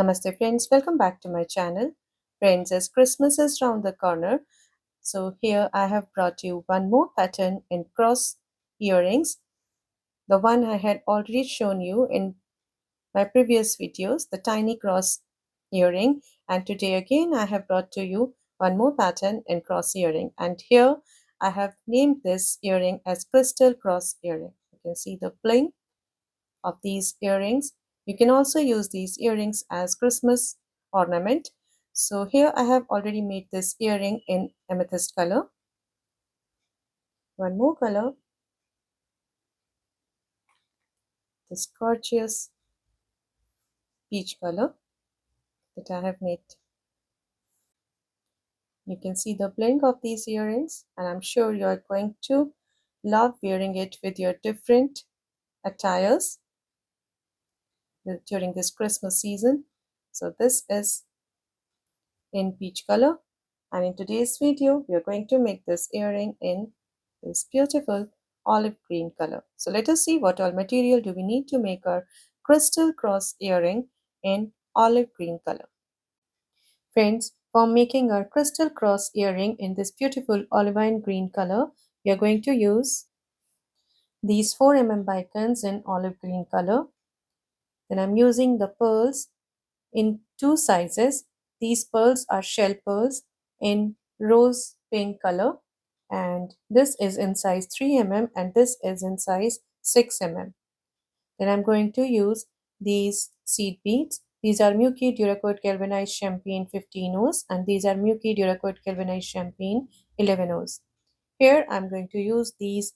Namaste friends, welcome back to my channel. Friends, as Christmas is round the corner, so here I have brought you one more pattern in cross earrings. The one I had already shown you in my previous videos, the tiny cross earring, and today again I have brought to you one more pattern in cross earring, and here I have named this earring as crystal cross earring. You can see the bling of these earrings. You can also use these earrings as Christmas ornament. So here I have already made this earring in amethyst color. One more color, this gorgeous peach color that I have made. You can see the blend of these earrings, and I'm sure you are going to love wearing it with your different attires during this Christmas season. So this is in peach color, and in today's video we are going to make this earring in this beautiful olive green color. So let us see what all material do we need to make our crystal cross earring in olive green color. Friends, for making our crystal cross earring in this beautiful olivine green color, we are going to use these 4 mm bicones in olive green color. Then I'm using the pearls in 2 sizes. These pearls are shell pearls in rose pink color, and this is in size 3 mm and this is in size 6 mm. Then I'm going to use these seed beads. These are Miyuki Duracoat Galvanized Champagne 15 O's and these are Miyuki Duracoat Galvanized Champagne 11 O's. Here I'm going to use these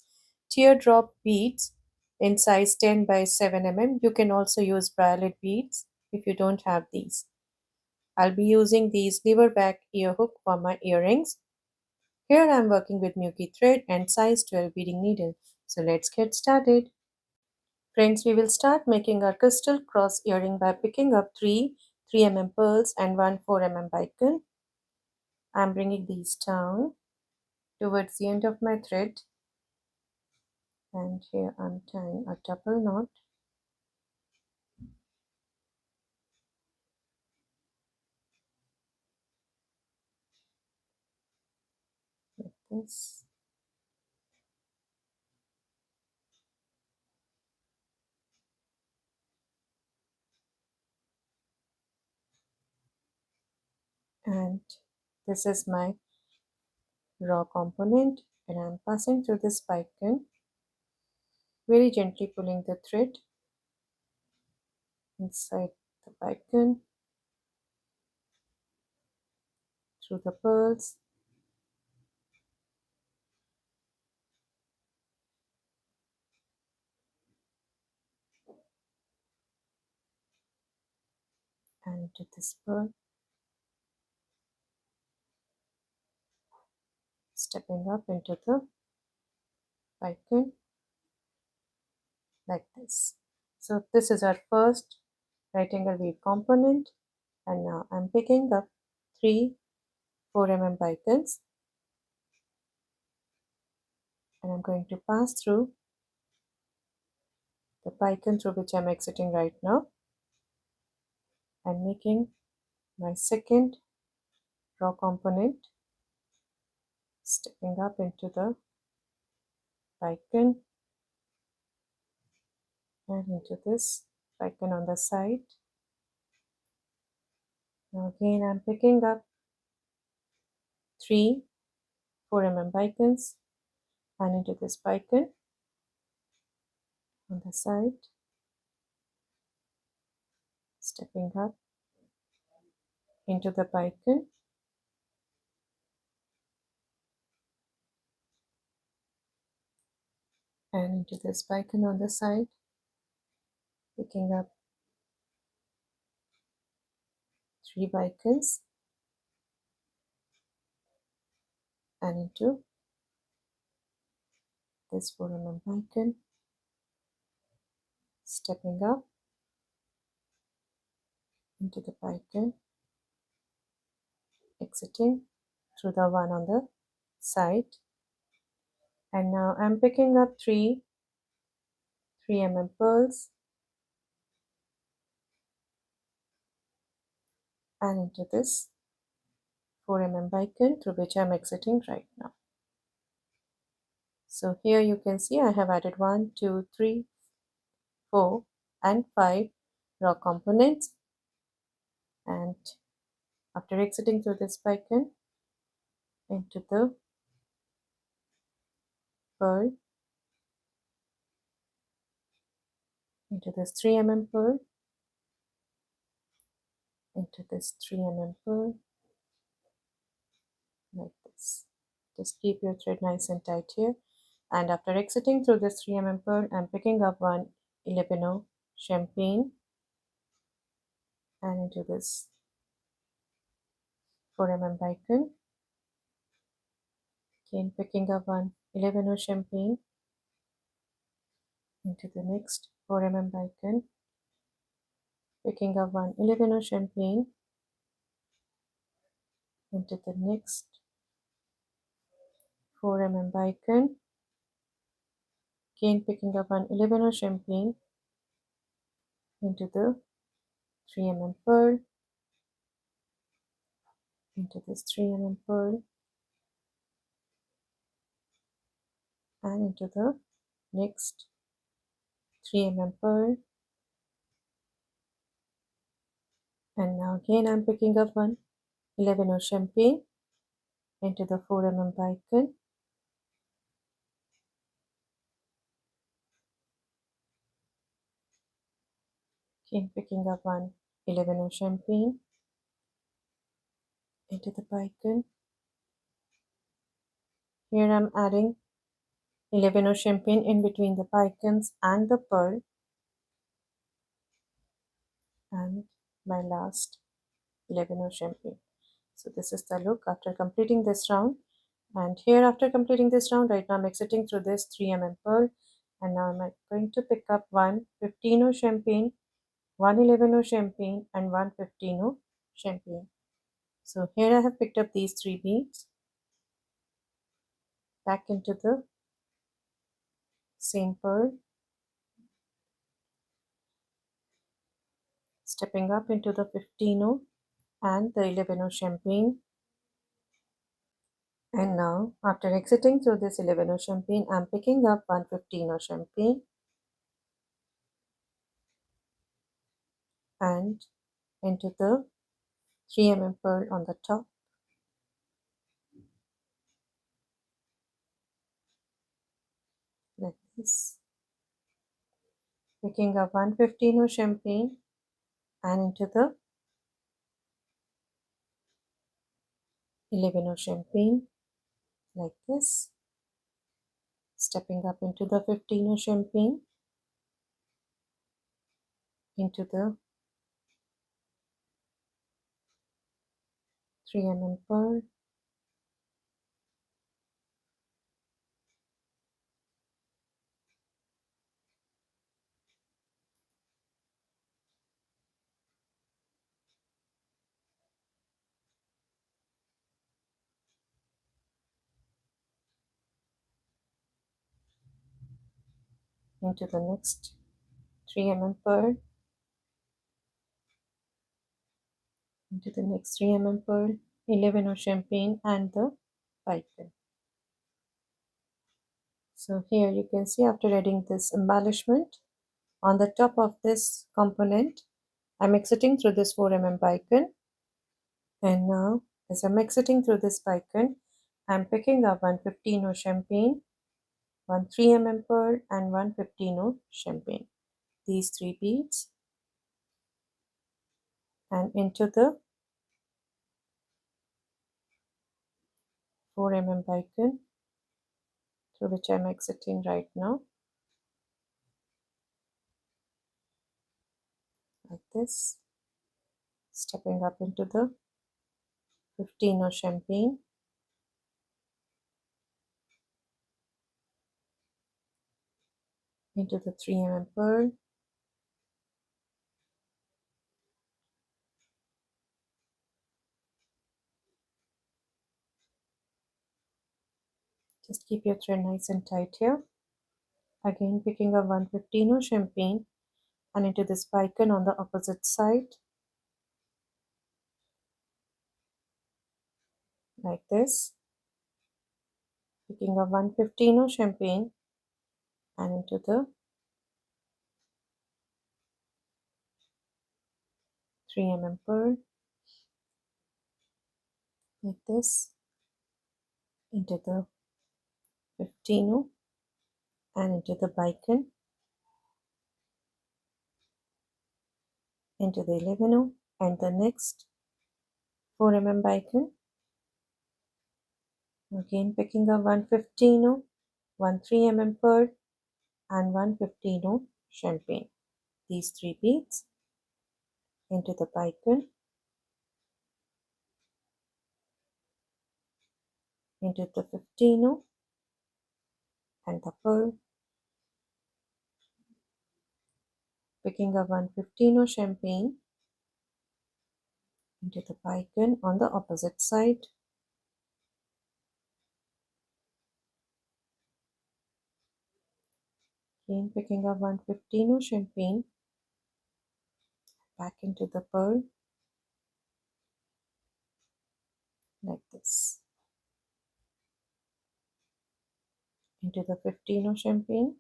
teardrop beads in size 10 by 7 mm. You can also use bralette beads if you don't have these. I'll be using these leverback ear hook for my earrings. Here I'm working with Miyuki thread and size 12 beading needle. So let's get started. Friends, we will start making our crystal cross earring by picking up 3 mm pearls and 1 4 mm bicone. I'm bringing these down towards the end of my thread, and here I'm tying a double knot. Like this. And this is my raw component, and I'm passing through this bicone, very gently pulling the thread inside the bicone, through the pearls, and into this pearl, stepping up into the bicone like this. So this is our first right angle weave component, and now I'm picking up 3 4 mm bicones, and I'm going to pass through the bicone through which I'm exiting right now and making my second raw component, stepping up into the bicone and into this bicone on the side. Now again I'm picking up 3 4 mm bicones and into this bicone on the side, stepping up into the bicone and into this bicone on the side, picking up 3 bicones and into this 4 mm bicone, stepping up into the bicone, exiting through the one on the side, and now I'm picking up 3 3 mm pearls and into this 4 mm bicone through which I'm exiting right now. So here you can see I have added 1, 2, 3, 4 and 5 raw components, and after exiting through this bicone into the pearl, into this 3 mm pearl, into this 3 mm pearl, like this. Just keep your thread nice and tight here. And after exiting through this 3 mm pearl, I'm picking up one 11 champagne and into this 4 mm bicone. Again picking up one 11 champagne into the next 4 mm bicone. Picking up one 11 champagne into the next 4 mm bicone. Again picking up one 11 champagne into the 3 mm pearl, into this 3 mm pearl, and into the next 3 mm pearl. And now again I'm picking up one 11 champagne into the 4 mm bicone, again picking up one 11 champagne into the bicone. Here I'm adding 11 champagne in between the bicones and the pearl, and my last 11 champagne. So this is the look after completing this round. And here after completing this round, right now I'm exiting through this 3 mm pearl, and now I'm going to pick up one 15 champagne, one 11 champagne and one 15 champagne. So here I have picked up these 3 beads, back into the same pearl, stepping up into the 15 and the 11 champagne. And now after exiting through this 11 champagne, I'm picking up one 15 champagne and into the 3 mm pearl on the top, like this. Picking up one 15 champagne and into the 11 champagne, like this. Stepping up into the 15 champagne, into the 3 mm pearl, into the next 3 mm pearl, into the next 3 mm pearl, 11 champagne and the bicone. So here you can see after adding this embellishment on the top of this component, I'm exiting through this 4 mm bicone, and now as I'm exiting through this bicone, I'm picking up one 15 champagne, one 3 mm pearl and one 15 champagne. These 3 beads and into the 4 mm bicone through which I'm exiting right now, like this. Stepping up into the 15 champagne, into the 3 mm pearl, just keep your thread nice and tight here. Again picking up one 15 champagne and into this bicone on the opposite side, like this, picking up 115 champagne and into the 3 pearl, like this, into the 15 and into the bicon, into the 11 and the next 4 bicon, again picking up 115, 1 3 pearl and 115 champagne. These 3 beads into the bicon, into the 15 and the pearl, picking up 115 champagne into the bicon on the opposite side, again picking up 115 champagne back into the pearl, like this, into the 15 champagne,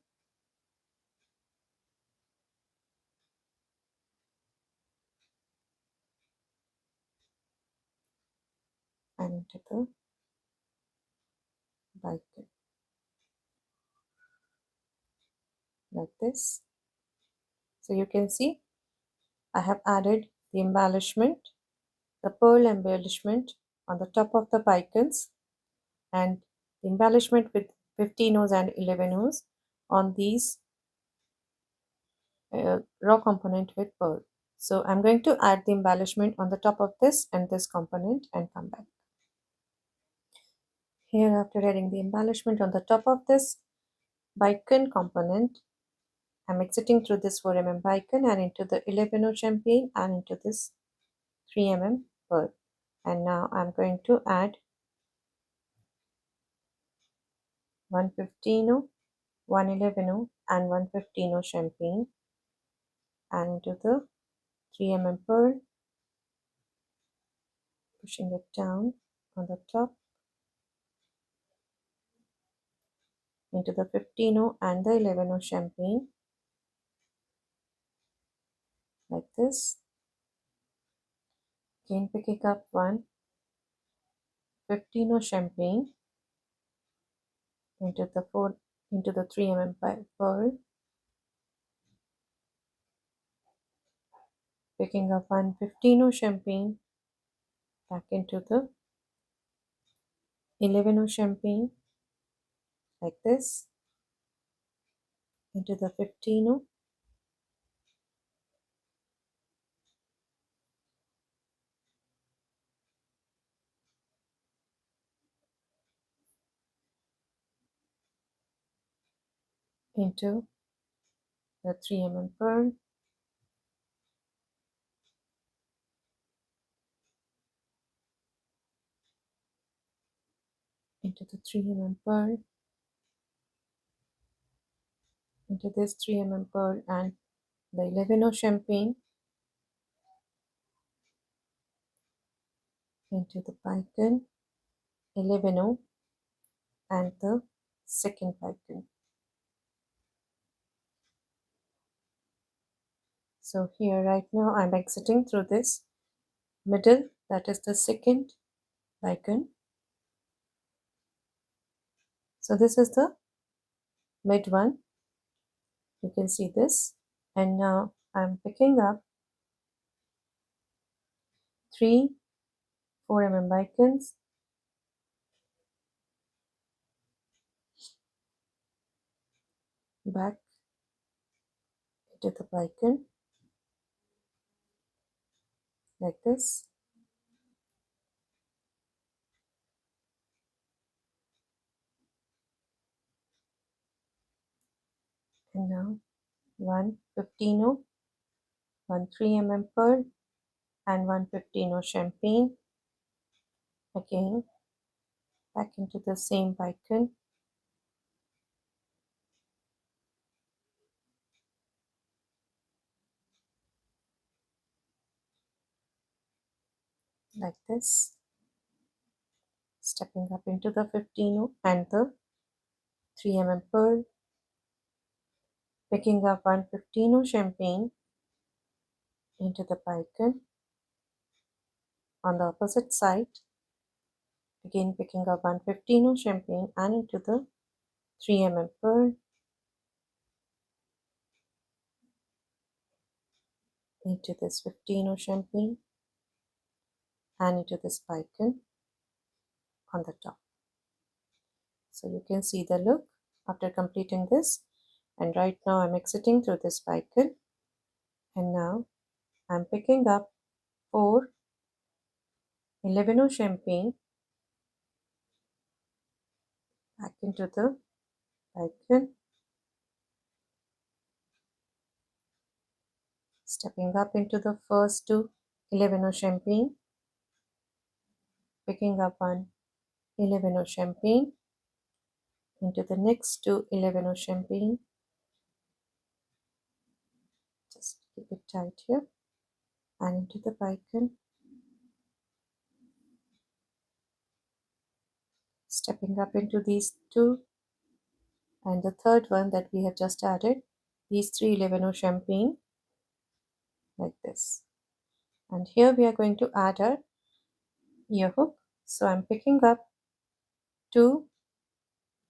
and into the bicon, like this. So you can see I have added the embellishment, the pearl embellishment on the top of the bicons, and the embellishment with 15 O's and 11 O's on these raw component with pearl. So I'm going to add the embellishment on the top of this and this component and come back. Here, after adding the embellishment on the top of this bicon component, I'm exiting through this 4 bicon and into the 11 champagne and into this 3 pearl. And now I'm going to add 115, 111 and 115 champagne and into the 3 pearl, pushing it down on the top into the 15 and the 11 champagne, like this. Again picking up 115 champagne into the 3 pearl, picking up 115 champagne back into the 11 champagne, like this, into the 15, into the 3 pearl, into the 3 pearl, into this 3 pearl and the 11 champagne, into the bicon, 11 and the second bicon. So here right now I'm exiting through this middle, that is the second bicon. So this is the mid one, you can see this, and now I'm picking up 3 4 bicons, back into the bicon, like this, and now 115, 1 3 pearl and 115 champagne, again back into the same bicon, like this. stepping up into the 15 and the 3 pearl, picking up one 15 champagne into the bicon on the opposite side, again picking up one 15 champagne and into the 3 pearl, into this 15 champagne and into this bicon on the top. So you can see the look after completing this. And right now I'm exiting through this bicon, and now I'm picking up 4 11 champagne back into the bicon, stepping up into the first 2 11 champagne, picking up one 11 champagne into the next 2 11 champagne. Just keep it tight here and into the bicon, stepping up into these 2 and the third one that we have just added, these 3 11 champagne like this. And here we are going to add our ear hook. So I'm picking up 2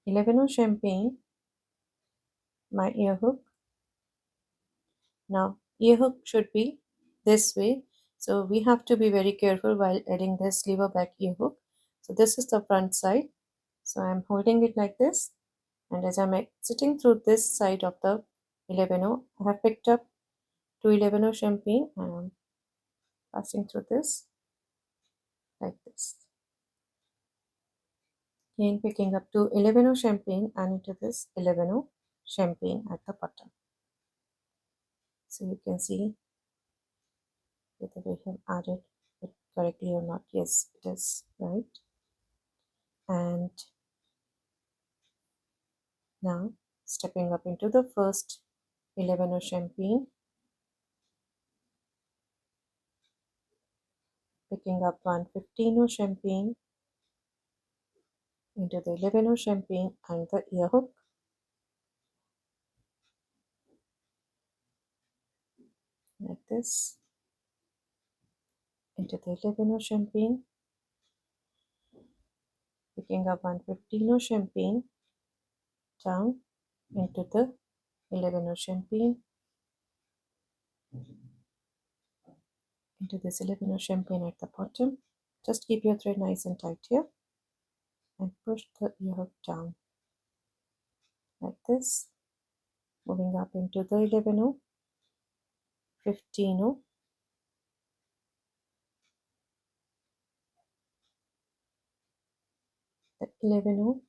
11 champagne, my ear hook. Now ear hook should be this way, so we have to be very careful while adding this leverback ear hook. So this is the front side, so I'm holding it like this, and as I'm exiting through this side of the 11, I have picked up 2 11 champagne and I'm passing through this like this. Again picking up 2 11 champagne and into this 11 champagne at the bottom. So you can see whether we have added it correctly or not. Yes, it is right. And now stepping up into the first 11 champagne, picking up one 15 champagne into the 11 champagne and the ear hook, like this, into the 11 champagne, picking up one 15 champagne down into the 11 champagne, into this 11 champagne at the bottom. Just keep your thread nice and tight here and push the ear hook down like this, moving up into the 11, 15, the 11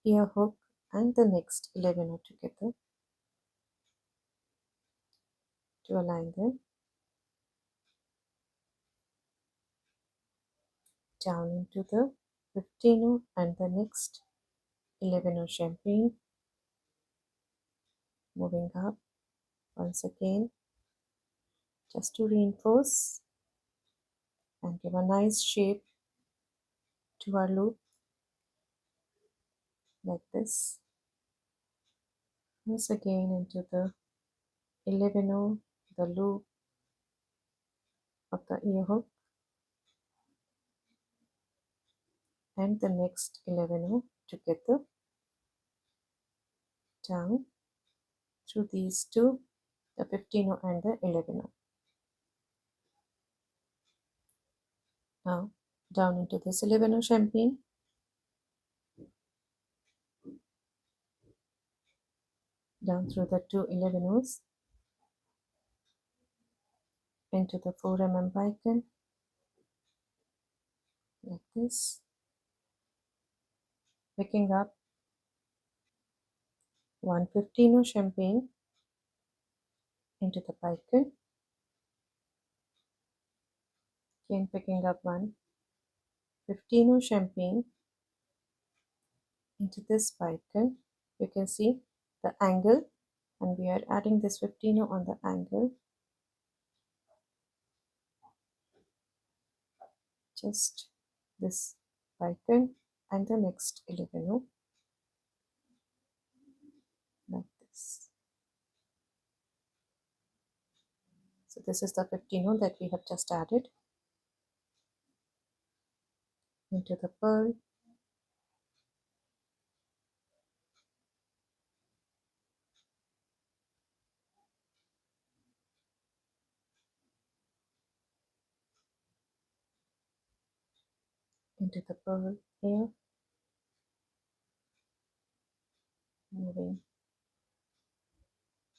ear hook and the next 11 together to align them, down into the 15 and the next 11 champagne, moving up once again just to reinforce and give a nice shape to our loop like this. Once again into the 11, the loop of the ear hook and the next 11 together, down through these 2, the 15 and the 11. Now down into this 11 champagne, down through the 2 11s into the 4 bicon like this, picking up one 15 champagne into the bicon, again picking up one 15 champagne into this bicon. You can see the angle, and we are adding this 15 on the angle, just this bicone and the next 11 like this. So this is the 15 that we have just added into the pearl, into the pearl here, moving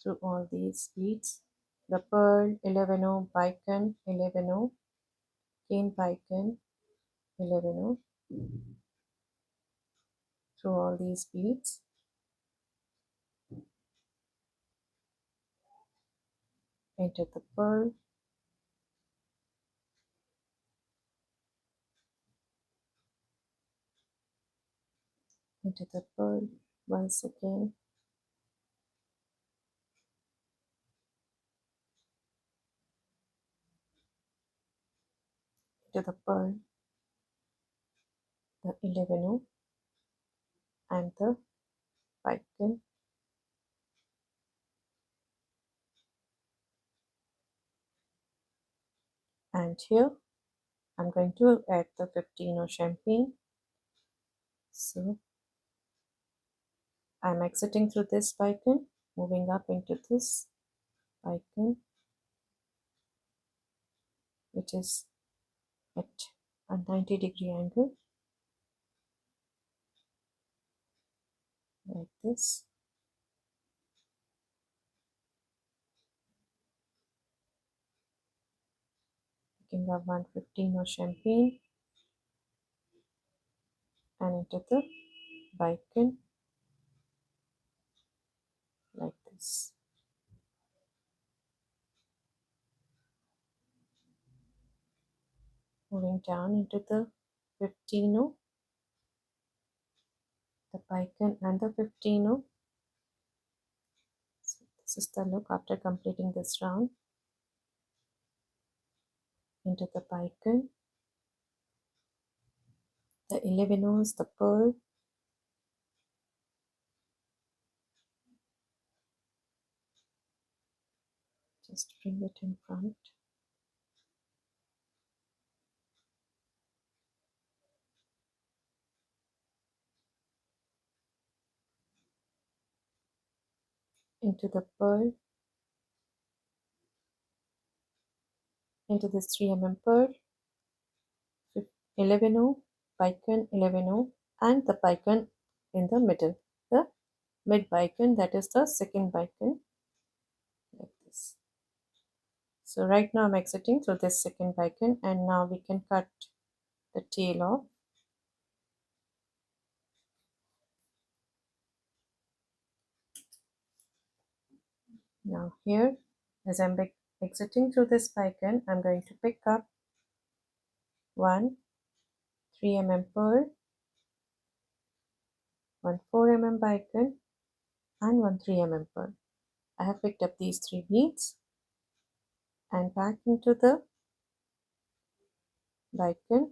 through all these beads. The pearl 11 bicone 11 cane bicone 11 through all these beads, into the pearl, into the pearl once again, into the pearl, the 11 and the bicone, and here I'm going to add the 15 champagne. So I'm exiting through this bicone, moving up into this bicone, which is at a 90-degree angle, like this. Picking up 115 champagne and into the bicone, like this. Moving down into the 15, the bicone and the 15. So this is the look after completing this round. Into the bicone, the 11 the pearl, just bring it in front, into the pearl, into this 3 pearl, 11 bicone 11 and the bicone in the middle, the mid bicone, that is the second bicone, like this. So right now I'm exiting through this second bicone, and now we can cut the tail off. Now here, as I'm exiting through this bicone, I'm going to pick up one 3 pearl, one 4 bicone, and one 3 pearl. I have picked up these 3 beads and back into the bicone,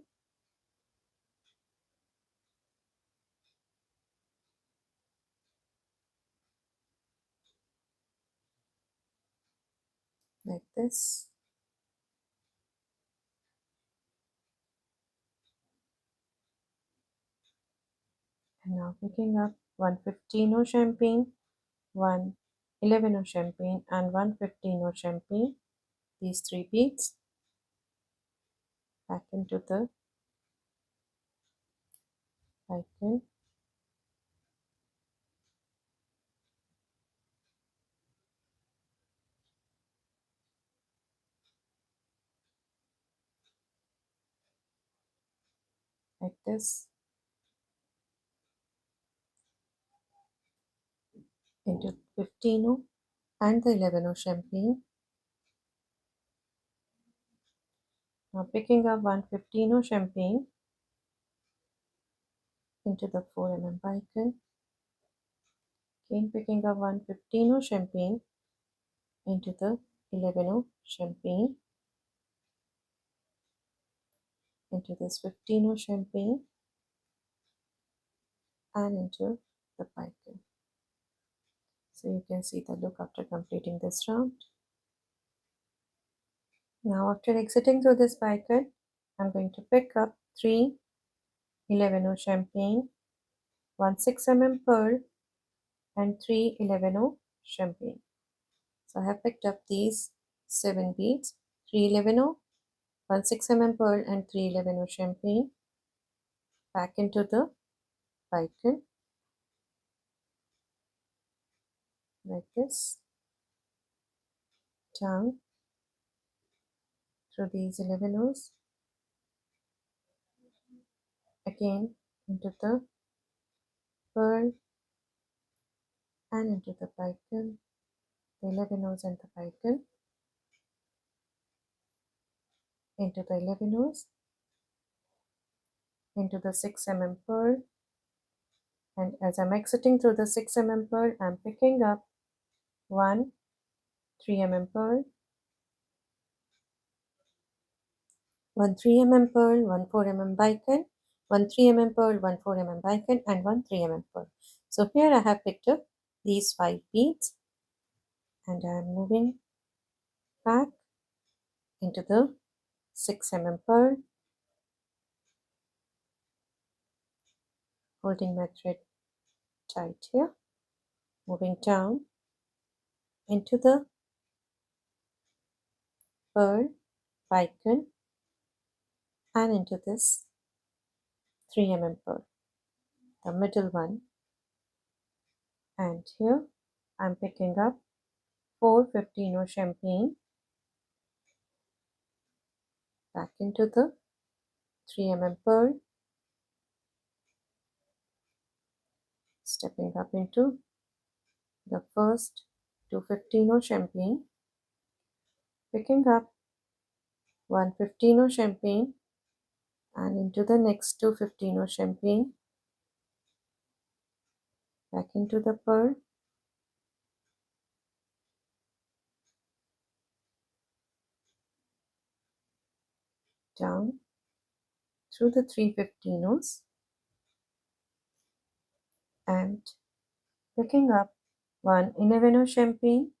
like this. And now picking up 115 champagne, 111 champagne, and 115 champagne, these 3 beads, back into the bicone, like this, into 15 and the 11 champagne. Now picking up 115 champagne into the 4 bicone, again picking up 115 champagne into the 11 champagne, into this 15 champagne, and into the bicone. So you can see the look after completing this round. Now after exiting through this bicone, I'm going to pick up 3 11 champagne, 1 6 pearl and 3 11 champagne. So I have picked up these 7 beads, 3 11 1 6 pearl and 3 11 champagne back into the bicone like this, down through these 11 again into the pearl and into the bicone, the 11 and the bicone, into the 11 into the 6 pearl, and as I'm exiting through the 6 pearl, I'm picking up 1 3 pearl, 1 3 pearl, 1 4 bicone, 1 3 pearl, 1 4 bicone, and 1 3 pearl. So here I have picked up these 5 beads, and I am moving back into the 6 pearl, holding my thread tight here, moving down into the pearl, bicone, and into this 3 pearl, the middle one, and here I'm picking up 4 15 champagne back into the 3 pearl, stepping up into the first 2 champagne, picking up 1 champagne and into the next 2 champagne, back into the pearl, down through the 3 and picking up 1 champagne,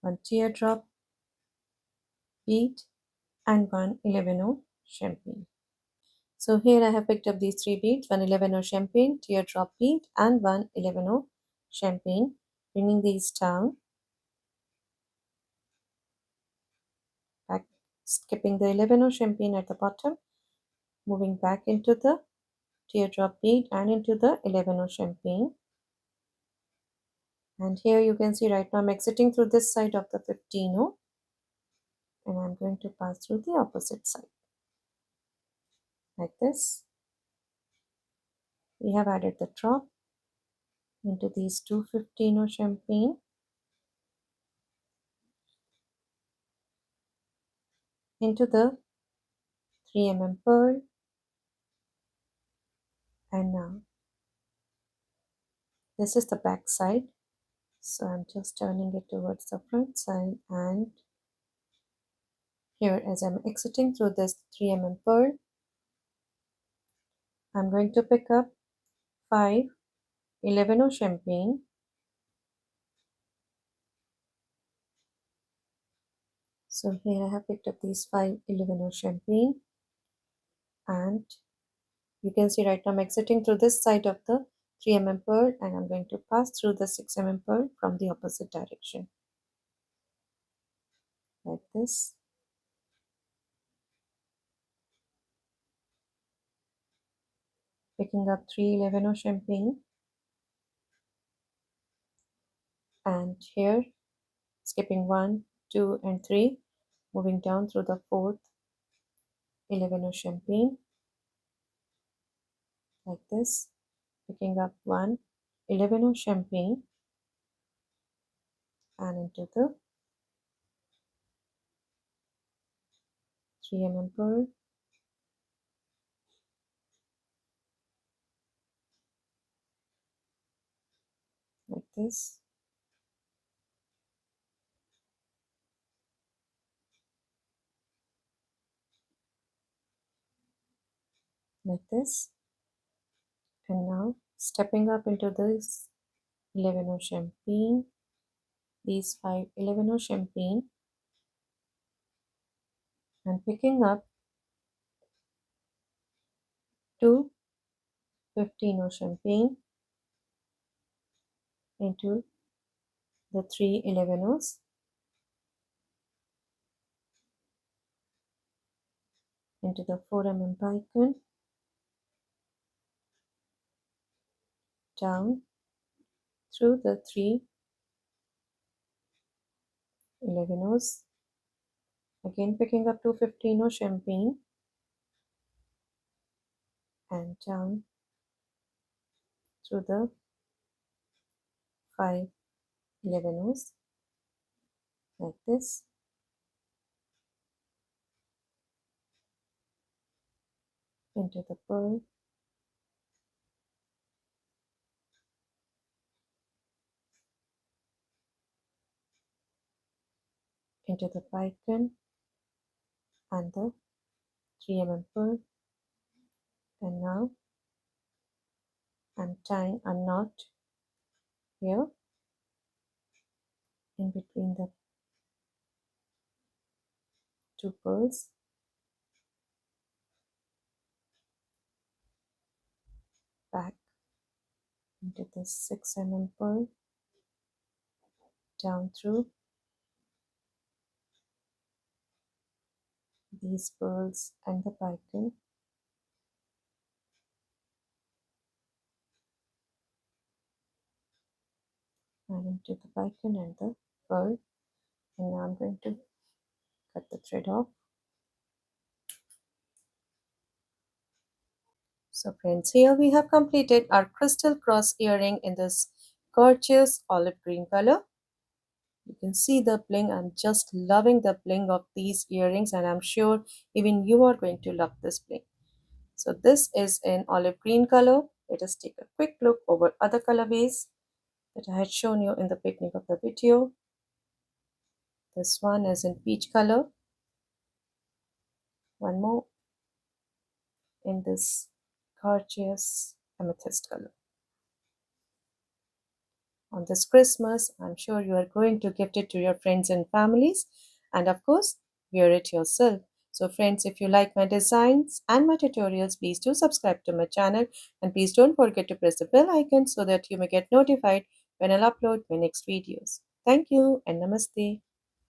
1 teardrop bead and 1 champagne. So here I have picked up these 3 beads, 1 champagne, teardrop bead and 1 champagne, bringing these down, back, skipping the 11 champagne at the bottom, moving back into the teardrop bead and into the 11 champagne. And here you can see right now I'm exiting through this side of the 15 and I'm going to pass through the opposite side like this. We have added the drop into these 2 champagne, into the 3 pearl, and now this is the back side, so I'm just turning it towards the front side, and here as I'm exiting through this 3 pearl, I'm going to pick up 5 11 champagne, so here I have picked up these 5 11 champagne, and you can see right now I'm exiting through this side of the 3 pearl and I'm going to pass through the 6 pearl from the opposite direction like this. Picking up 3 11 champagne, and here skipping 1 2 and 3, moving down through the 4th 11 champagne like this, picking up 1 11 champagne and into the 3 pearl like this, like this, And now stepping up into this 11 champagne, these 5 11 champagne, and picking up 2 15 champagne into the 3 11 into the 4 bicone, down through the 3 11 again picking up 2 15 champagne and down through the 5 11 like this, into the pearl, into the bicone and the 3 pearl. And now I'm tying a knot here in between the 2 pearls, back into the 6 pearl, down through these pearls and the bicone, and into the bicone and the pearl. And now I'm going to cut the thread off. So friends, here we have completed our crystal cross earring in this gorgeous olive green color. You can see the bling. I'm just loving the bling of these earrings, and I'm sure even you are going to love this bling. So this is in olive green color. Let us take a quick look over other colorways that I had shown you in the beginning of the video. This one is in peach color. One more in this gorgeous amethyst color. On this Christmas, I'm sure you are going to gift it to your friends and families, and of course, wear it yourself. So friends, if you like my designs and my tutorials, please do subscribe to my channel, and please don't forget to press the bell icon so that you may get notified when I'll upload my next videos. Thank you and Namaste.